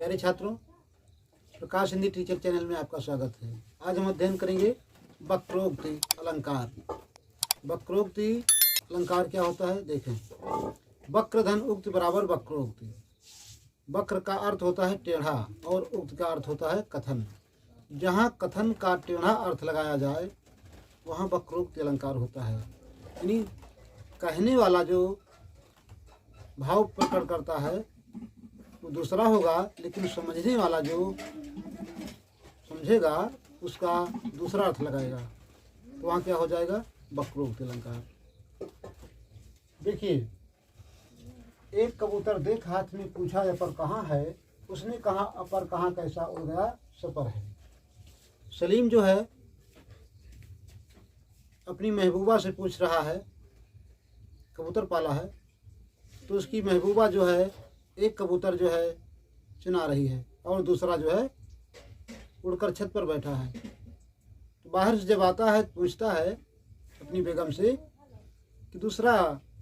प्यारे छात्रों, प्रकाश Hindi teacher channel में आपका स्वागत है। आज हम अध्ययन करेंगे वक्रोक्ति अलंकार। वक्रोक्ति अलंकार क्या होता है देखें। वक्र धन उक्त बराबर वक्रोक्ति। वक्र का अर्थ होता है टेढ़ा और उक्त का अर्थ होता है कथन। जहाँ कथन का टेढ़ा अर्थ लगाया जाए वहाँ वक्रोक्ति अलंकार होता है। यानी कहने वाला जो भाव प्रकट करता है वो दूसरा होगा, लेकिन समझने वाला जो समझेगा उसका दूसरा अर्थ लगाएगा, तो वहाँ क्या हो जाएगा, वक्रोक्ति अलंकार। देखिए, एक कबूतर देख हाथ में पूछा अपर कहाँ है, उसने कहा अपर कहाँ कैसा, उड़ गया सपर है। सलीम जो है अपनी महबूबा से पूछ रहा है, कबूतर पाला है तो उसकी महबूबा जो है एक कबूतर जो है चुना रही है और दूसरा जो है उड़कर छत पर बैठा है। तो बाहर से जब आता है पूछता है अपनी बेगम से कि दूसरा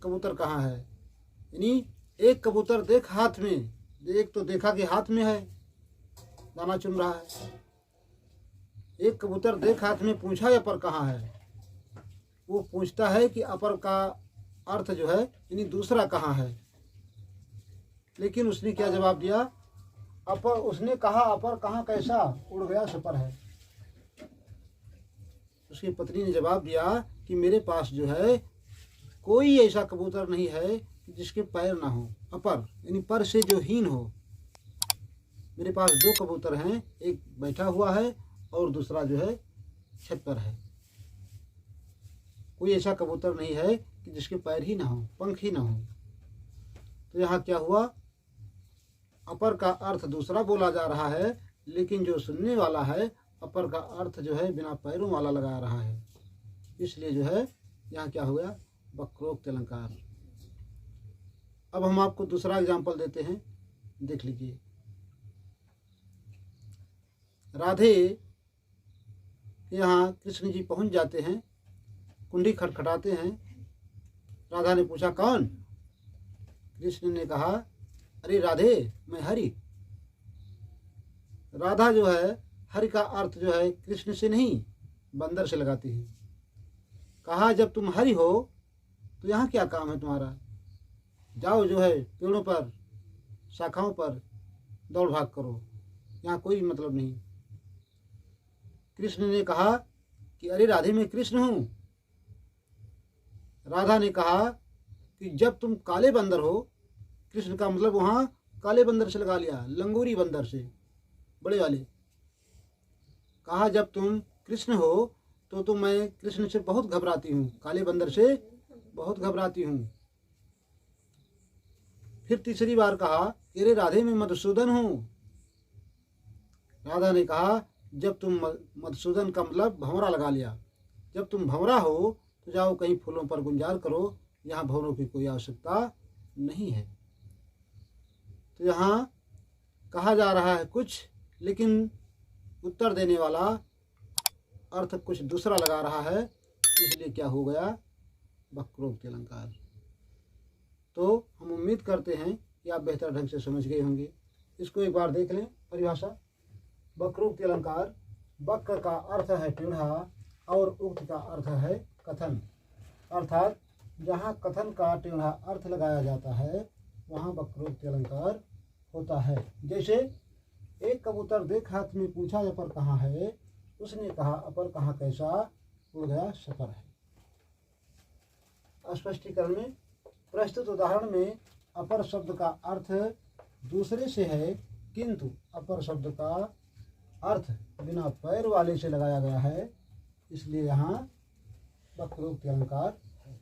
कबूतर कहाँ है। यानी एक कबूतर देख हाथ में, एक तो देखा कि हाथ में है, दाना चुन रहा है। एक कबूतर देख हाथ में पूछा अपर कहाँ है, वो पूछता है कि अपर का अर्थ जो है यानी दूसरा कहाँ है। लेकिन उसने क्या जवाब दिया, अपर, उसने कहा अपर कहाँ कैसा, उड़ गया सपर है। उसकी पत्नी ने जवाब दिया कि मेरे पास जो है कोई ऐसा कबूतर नहीं है जिसके पैर ना हो, अपर यानी पर से जो हीन हो। मेरे पास दो कबूतर हैं, एक बैठा हुआ है और दूसरा जो है छत पर है। कोई ऐसा कबूतर नहीं है कि जिसके पैर ही ना हो, पंख ही ना हो। तो यहाँ क्या हुआ, अपर का अर्थ दूसरा बोला जा रहा है, लेकिन जो सुनने वाला है अपर का अर्थ जो है बिना पैरों वाला लगा रहा है। इसलिए जो है यहाँ क्या हो गया, वक्रोक्ति अलंकार। अब हम आपको दूसरा एग्जाम्पल देते हैं, देख लीजिए। राधे यहाँ कृष्ण जी पहुँच जाते हैं, कुंडी खटखटाते हैं। राधा ने पूछा कौन। कृष्ण ने कहा अरे राधे मैं हरि। राधा जो है हरि का अर्थ जो है कृष्ण से नहीं बंदर से लगाती है। कहा जब तुम हरि हो तो यहाँ क्या काम है तुम्हारा, जाओ जो है पेड़ों पर शाखाओं पर दौड़ भाग करो, यहाँ कोई मतलब नहीं। कृष्ण ने कहा कि अरे राधे मैं कृष्ण हूँ। राधा ने कहा कि जब तुम काले बंदर हो, कृष्ण का मतलब वहाँ काले बंदर से लगा लिया, लंगूरी बंदर से, बड़े वाले। कहा जब तुम कृष्ण हो तो मैं कृष्ण से बहुत घबराती हूँ, काले बंदर से बहुत घबराती हूँ। फिर तीसरी बार कहा अरे राधे मैं मधुसूदन हूँ। राधा ने कहा जब तुम मधुसूदन का मतलब भंवरा लगा लिया, जब तुम भंवरा हो तो जाओ कहीं फूलों पर गुंजार करो, यहाँ भंवरों की कोई आवश्यकता नहीं है। तो यहाँ कहा जा रहा है कुछ, लेकिन उत्तर देने वाला अर्थ कुछ दूसरा लगा रहा है, इसलिए क्या हो गया, वक्रोक्ति अलंकार। तो हम उम्मीद करते हैं कि आप बेहतर ढंग से समझ गए होंगे। इसको एक बार देख लें परिभाषा। वक्रोक्ति अलंकार, वक्र का अर्थ है टेढ़ा और उक्त का अर्थ है कथन। अर्थात जहाँ कथन का टेढ़ा अर्थ लगाया जाता है वहाँ वक्रोक्ति अलंकार होता है। जैसे एक कबूतर देख हाथ में पूछा अपर कहाँ है, उसने कहा अपर कहाँ कैसा, उड़ गया सपर है। स्पष्टीकरण में प्रस्तुत उदाहरण में अपर शब्द का अर्थ दूसरे से है, किंतु अपर शब्द का अर्थ बिना पैर वाले से लगाया गया है, इसलिए यहाँ वक्रोक्ति अलंकार है।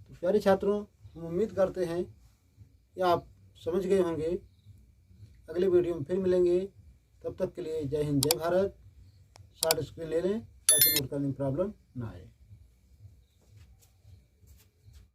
तो प्यारे छात्रों, हम उम्मीद करते हैं कि आप समझ गए होंगे। अगले वीडियो में फिर मिलेंगे, तब तक के लिए जय हिंद जय भारत। शॉर्ट स्क्रीन ले लें ताकि नोट करने में प्रॉब्लम ना आए।